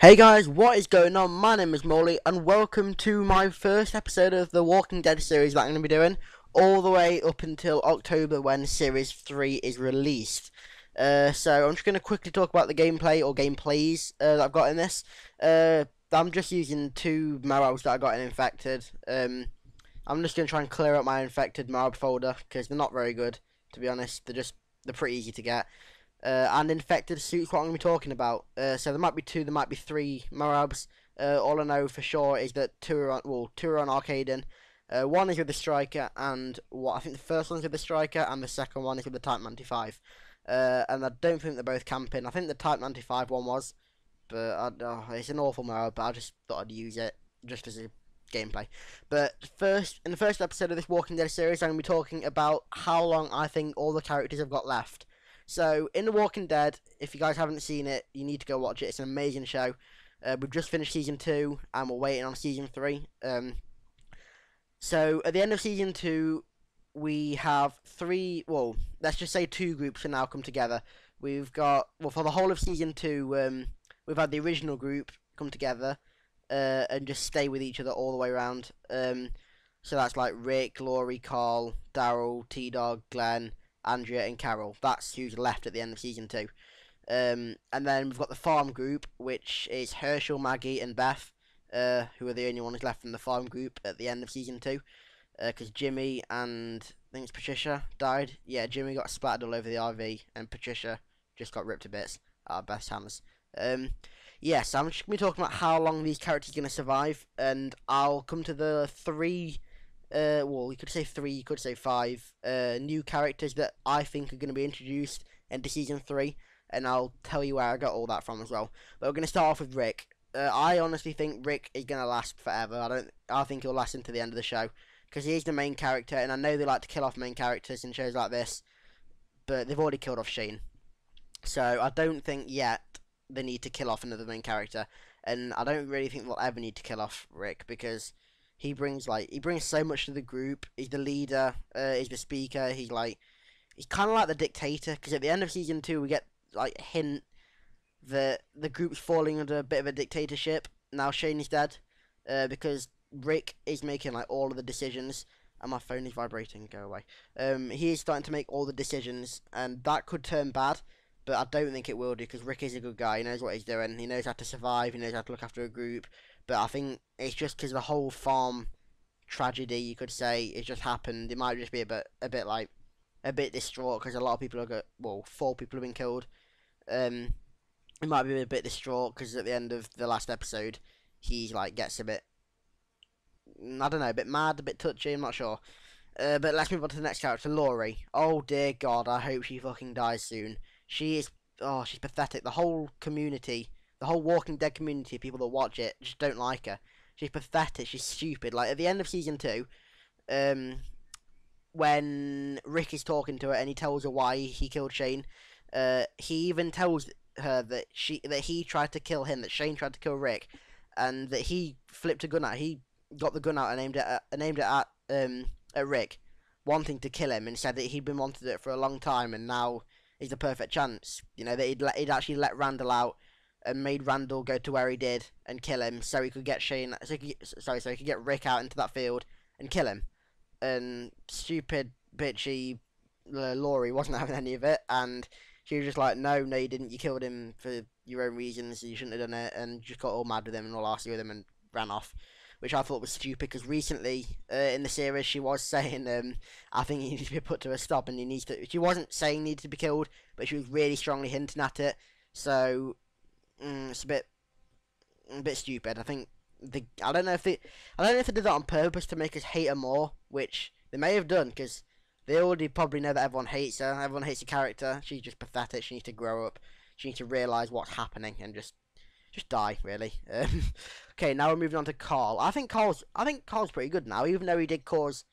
Hey guys, what is going on? My name is Molly, and welcome to my first episode of the Walking Dead series that I'm going to be doing, all the way up until October when Series 3 is released. So I'm just going to quickly talk about the gameplay, or gameplays, that I've got in this. I'm just using two MOABs that I got in Infected. I'm just going to try and clear up my Infected MOAB folder, because they're not very good, to be honest. They're pretty easy to get. And infected suits what I'm going to be talking about. So there might be two, there might be three MOABs. All I know for sure is that two are on Arcaden. One is with the Striker, and I think the first one's with the Striker, and the second one is with the Type 95. And I don't think they're both camping. I think the Type 95 one was, but it's an awful MOAB, but I just thought I'd use it just as a gameplay. But in the first episode of this Walking Dead series, I'm going to be talking about how long I think all the characters have got left. So, in The Walking Dead, if you guys haven't seen it, you need to go watch it. It's an amazing show. We've just finished Season 2, and we're waiting on Season 3. So, at the end of Season 2, we have let's just say two groups can now come together. We've got, for the whole of Season 2, we've had the original group come together and just stay with each other all the way around. So that's like Rick, Laurie, Carl, Daryl, T-Dog, Glenn, Andrea and Carol. That's who's left at the end of Season 2. And then we've got the farm group, which is Herschel, Maggie and Beth, who are the only ones left from the farm group at the end of Season 2. Because Jimmy and I think it's Patricia died. Yeah, Jimmy got splattered all over the RV, and Patricia just got ripped to bits out of Beth's hands. Yes, I'm just going to be talking about how long these characters are going to survive, and I'll come to the three you could say three, you could say five new characters that I think are going to be introduced into Season 3, and I'll tell you where I got all that from as well. But we're going to start off with Rick. I honestly think Rick is going to last forever. I think he'll last into the end of the show, because he is the main character, and I know they like to kill off main characters in shows like this, but they've already killed off Shane. So I don't think yet they need to kill off another main character, and I don't really think they'll ever need to kill off Rick, because he brings so much to the group. He's the leader. He's the speaker. He's kind of like the dictator. Because at the end of Season 2, we get like a hint that the group's falling under a bit of a dictatorship. Now Shane is dead, because Rick is making like all of the decisions. And my phone is vibrating. Go away. He is starting to make all the decisions, and that could turn bad. But I don't think it will do, because Rick is a good guy. He knows what he's doing. He knows how to survive. He knows how to look after a group. But I think it's just because the whole farm tragedy, you could say, it just happened. It might just be a bit distraught, because a lot of people have got, 4 people have been killed. It might be a bit distraught because at the end of the last episode, he gets a bit, I don't know, a bit mad, a bit touchy. I'm not sure. But let's move on to the next character, Laurie. Oh dear God, I hope she fucking dies soon. She's pathetic. The whole community, the whole Walking Dead community, people that watch it, just don't like her. She's pathetic. She's stupid. Like, at the end of Season 2, when Rick is talking to her and he tells her why he killed Shane, he even tells her that he tried to kill him, that Shane tried to kill Rick, and that he flipped a gun at her. He got the gun out and aimed it at Rick, wanting to kill him, and said that he'd been wanting it for a long time, and now is the perfect chance. You know, that he'd actually let Randall out and made Randall go to where he did and kill him, so he could get so he could get Rick out into that field and kill him. And stupid bitchy Laurie wasn't having any of it, and she was just like, no, you didn't. You killed him for your own reasons. You shouldn't have done it, and just got all mad with him and all arsey with him and ran off, which I thought was stupid, because recently in the series she was saying I think he needs to be put to a stop, and she wasn't saying he needed to be killed, but she was really strongly hinting at it. So it's a bit stupid. I think I don't know if they did that on purpose to make us hate her more, which they may have done, because they already probably know that everyone hates her. Everyone hates the character. She's just pathetic. She needs to grow up. She needs to realise what's happening and just die, really. Okay, now we're moving on to Carl. I think Carl's pretty good now, even though he did cause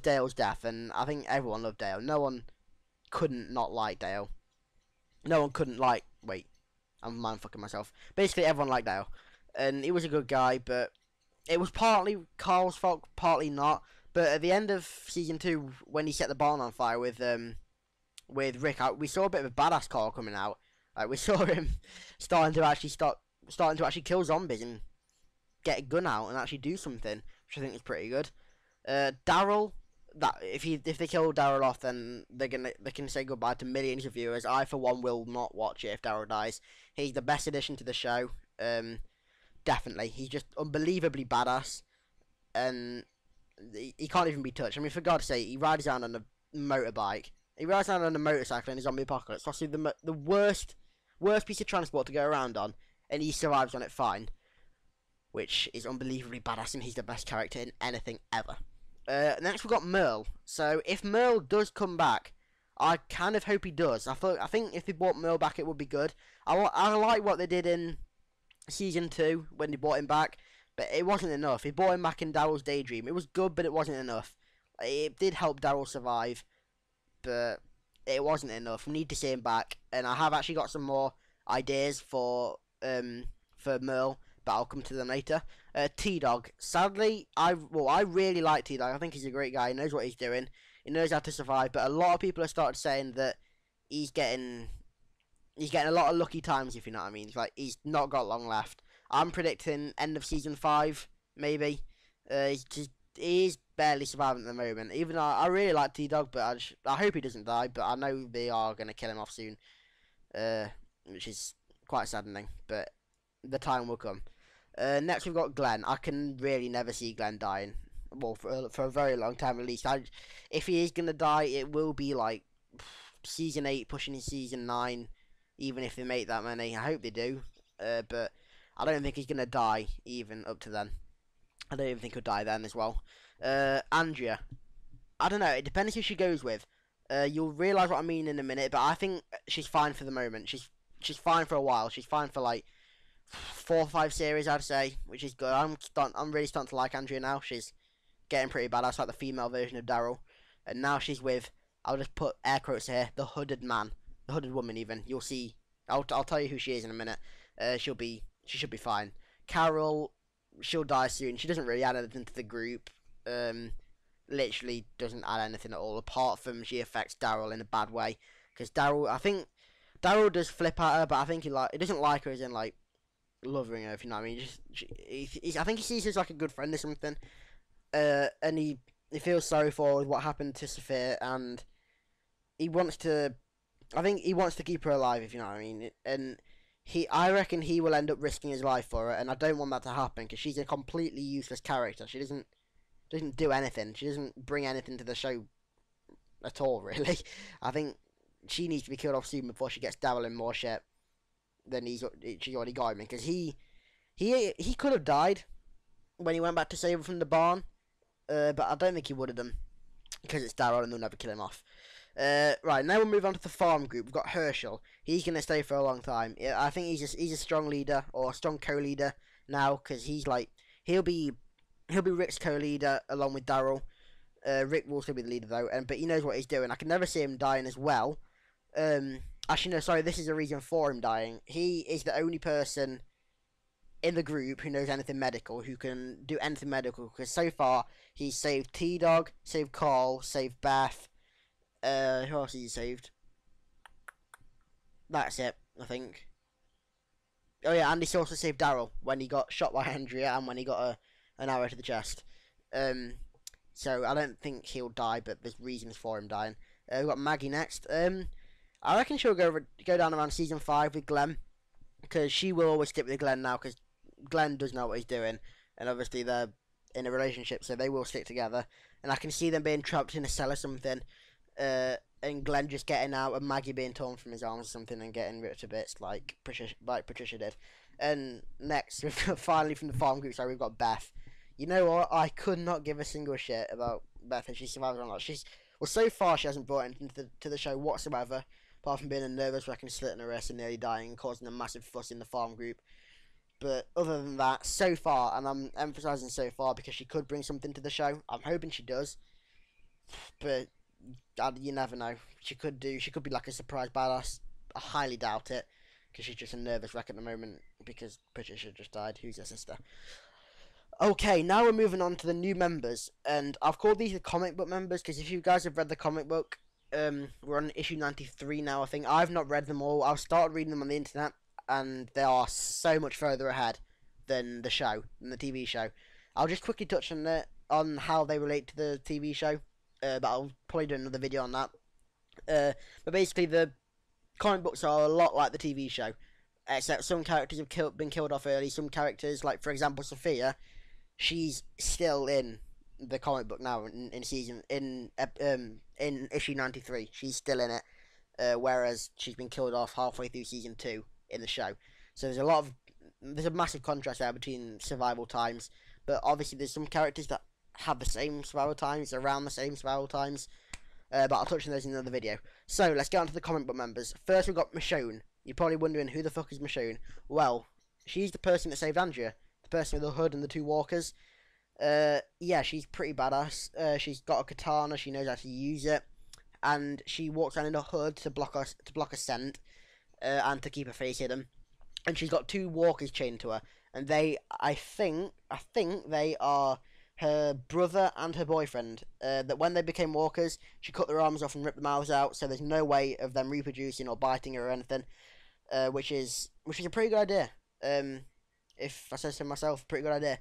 Dale's death, and I think everyone loved Dale. No one couldn't not like Dale. No one couldn't like. Wait, I'm mind-fucking myself. Basically, everyone liked Dale, and he was a good guy, but it was partly Carl's fault, partly not. But at the end of Season 2, when he set the barn on fire with Rick, we saw a bit of a badass Carl coming out. We saw him starting to actually start starting to actually kill zombies and get a gun out and actually do something, which I think is pretty good. Daryl, that if they kill Daryl off, then they can say goodbye to millions of viewers. I for one will not watch it if Daryl dies. He's the best addition to the show. Definitely, he's just unbelievably badass, and he can't even be touched. I mean, for God's sake, he rides around on a motorbike. He rides around on a motorcycle in a zombie apocalypse. Possibly the worst piece of transport to go around on, and he survives on it fine, which is unbelievably badass, and he's the best character in anything ever. Next we've got Merle. So if Merle does come back, I kind of hope he does. I think if they brought Merle back, it would be good. I like what they did in season 2 when they brought him back, but it wasn't enough. He brought him back in Daryl's daydream. It was good, but it wasn't enough. It did help Daryl survive, but it wasn't enough. We need to see him back, and I have actually got some more ideas for Merle, but I'll come to them later. T-Dog. Sadly, I really like T-Dog. I think he's a great guy. He knows what he's doing. He knows how to survive. But a lot of people have started saying that he's getting a lot of lucky times, if you know what I mean. It's like he's not got long left. I'm predicting end of season 5, maybe. He's barely surviving at the moment. Even though I really like T-Dog, but I hope he doesn't die. But I know they are going to kill him off soon, which is quite saddening. But the time will come. Next we've got Glenn. I can really never see Glenn dying. Well, for a very long time at least. If he is gonna die, it will be like season 8 pushing season 9. Even if they make that many, I hope they do. But I don't think he's gonna die even up to then. I don't even think he'll die then as well. Andrea. I don't know. It depends who she goes with. You'll realise what I mean in a minute. But I think she's fine for the moment. She's fine for a while. She's fine for like 4 or 5 series, I'd say, which is good. I'm really starting to like Andrea now. She's getting pretty badass, like the female version of Daryl. And now she's with, I'll just put air quotes here, the hooded man, the hooded woman. Even you'll see. I'll tell you who she is in a minute. She should be fine. Carol, she'll die soon. She doesn't really add anything to the group. Literally doesn't add anything at all, apart from she affects Daryl in a bad way. Because I think Daryl does flip at her, but I think he doesn't like her as in like loving her, if you know what I mean. I think he sees her as like a good friend or something, and he feels sorry for what happened to Sophia, and I think he wants to keep her alive, if you know what I mean. And I reckon he will end up risking his life for her, and I don't want that to happen because she's a completely useless character. She doesn't do anything. She doesn't bring anything to the show at all, really. I think she needs to be killed off soon before she gets Daryl in more shit than she's already got him in, because he could have died when he went back to save her from the barn, but I don't think he would have done, because it's Daryl and they'll never kill him off. Right, now we'll move on to the farm group. We've got Herschel. He's going to stay for a long time. I think he's a strong leader, or a strong co-leader now, because he'll be Rick's co-leader along with Daryl. Rick will still be the leader though, but he knows what he's doing. I can never see him dying as well. Actually, no, sorry, this is a reason for him dying. He is the only person in the group who knows anything medical, who can do anything medical, because so far he's saved T-Dog, saved Carl, saved Beth. Who else has he saved? That's it, I think. Oh yeah, and he's also saved Daryl when he got shot by Andrea and when he got an arrow to the chest. So I don't think he'll die, but there's reasons for him dying. We've got Maggie next. I reckon she'll go down around season 5 with Glenn, because she will always stick with Glenn now, because Glenn does know what he's doing, and obviously they're in a relationship, so they will stick together. And I can see them being trapped in a cell or something, and Glenn just getting out, and Maggie being torn from his arms or something and getting ripped to bits like Patricia did. And next, finally from the farm group, sorry, we've got Beth. You know what? I could not give a single shit about Beth if she survives or not. Well, so far she hasn't brought anything to the show whatsoever, apart from being a nervous wreck and slitting her wrist and nearly dying and causing a massive fuss in the farm group. But other than that, so far, and I'm emphasising so far because she could bring something to the show. I'm hoping she does, but you never know. She could be like a surprise badass. I highly doubt it, because she's just a nervous wreck at the moment because Patricia just died, who's her sister. Okay, now we're moving on to the new members, and I've called these the comic book members because if you guys have read the comic book, we're on issue 93 now, I think. I've not read them all. I've started reading them on the internet, and they are so much further ahead than the show, than the TV show. I'll just quickly touch on it, on how they relate to the TV show, but I'll probably do another video on that. But basically, the comic books are a lot like the TV show, except some characters have been killed off early. Some characters, like for example Sophia, she's still in the comic book now in issue 93. She's still in it, whereas she's been killed off halfway through season 2 in the show. So there's a massive contrast there between survival times. But obviously there's some characters that have the same survival times, around the same survival times. But I'll touch on those in another video. So let's get on to the comic book members. First we've got Michonne. You're probably wondering who the fuck is Michonne. Well, she's the person that saved Andrea, the person with the hood and the 2 walkers. Yeah, she's pretty badass. She's got a katana. She knows how to use it, and she walks around in a hood to block a scent, and to keep her face hidden. And she's got 2 walkers chained to her, and I think they are her brother and her boyfriend. That when they became walkers, she cut their arms off and ripped the mouths out, so there's no way of them reproducing or biting her or anything. Which is a pretty good idea. If I say so myself, pretty good idea.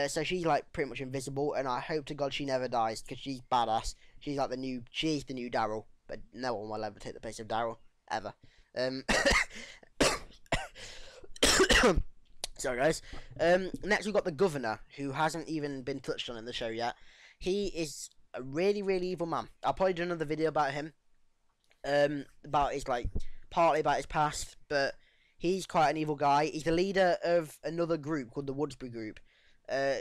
So she's like pretty much invisible, and I hope to God she never dies, because she's badass. She's the new Daryl, but no one will ever take the place of Daryl ever. Sorry guys. Next we've got the governor, who hasn't even been touched on in the show yet. He is a really, really evil man. I'll probably do another video about him, about his partly about his past, but he's quite an evil guy. He's the leader of another group called the Woodsbury Group,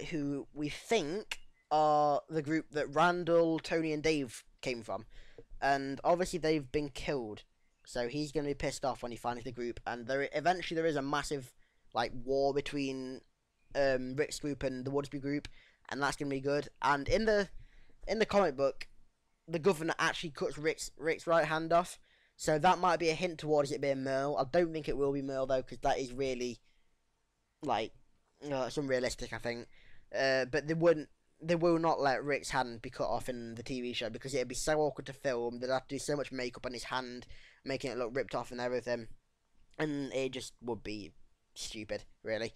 who we think are the group that Randall, Tony, and Dave came from. And obviously they've been killed, so he's going to be pissed off when he finds the group. And eventually there is a massive war between Rick's group and the Woodsbury Group, and that's going to be good. And in the comic book, the governor actually cuts Rick's right hand off, so that might be a hint towards it being Merle. I don't think it will be Merle though, because that is really it's unrealistic, I think. But they will not let Rick's hand be cut off in the TV show, because it'd be so awkward to film. They'd have to do so much makeup on his hand, making it look ripped off and everything, and it just would be stupid, really.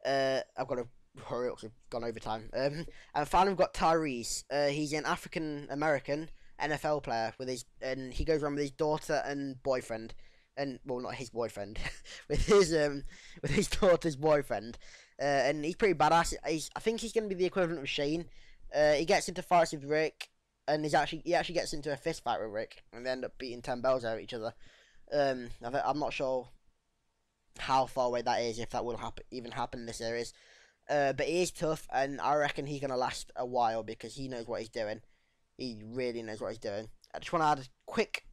I've got to hurry up, 'cause we've gone over time. And finally we've got Tyrese. He's an African American NFL player and he goes around with his daughter and boyfriend, and well, not his boyfriend, with his daughter's boyfriend. And he's pretty badass. I think he's going to be the equivalent of Shane. He gets into fights with Rick, and he actually gets into a fist fight with Rick, and they end up beating 10 bells out of each other. I'm not sure how far away that is, if that will even happen in this series. But he is tough, and I reckon he's going to last a while, because he knows what he's doing. He really knows what he's doing. I just want to add a quick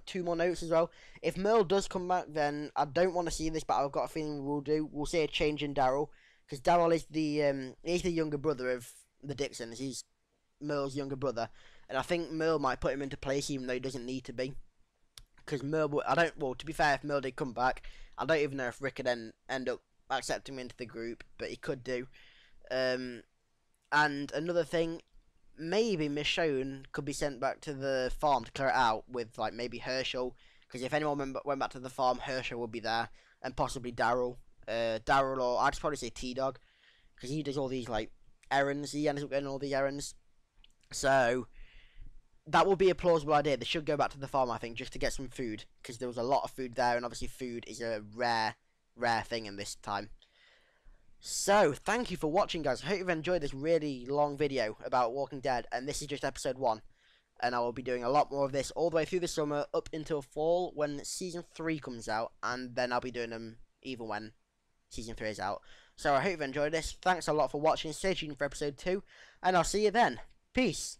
2 more notes as well. If Merle does come back, then I don't want to see this, but I've got a feeling we'll see a change in Daryl, because Daryl is he's the younger brother of the Dixons. He's Merle's younger brother, and I think Merle might put him into place, even though he doesn't need to be. Because to be fair, if Merle did come back, I don't even know if Rick could then end up accepting him into the group, but he could do. And another thing, maybe Michonne could be sent back to the farm to clear it out with maybe Herschel, because if anyone went back to the farm, Herschel would be there, and possibly Daryl. Or I'd probably say T-Dog, because he does all these errands. He ends up getting all these errands, so that would be a plausible idea. They should go back to the farm, I think, just to get some food, because there was a lot of food there, and obviously food is a rare thing in this time. So, thank you for watching, guys. I hope you've enjoyed this really long video about Walking Dead, and this is just episode 1. And I will be doing a lot more of this all the way through the summer, up until fall, when Season 3 comes out, and then I'll be doing them even when Season 3 is out. So, I hope you've enjoyed this. Thanks a lot for watching. Stay tuned for episode 2, and I'll see you then. Peace.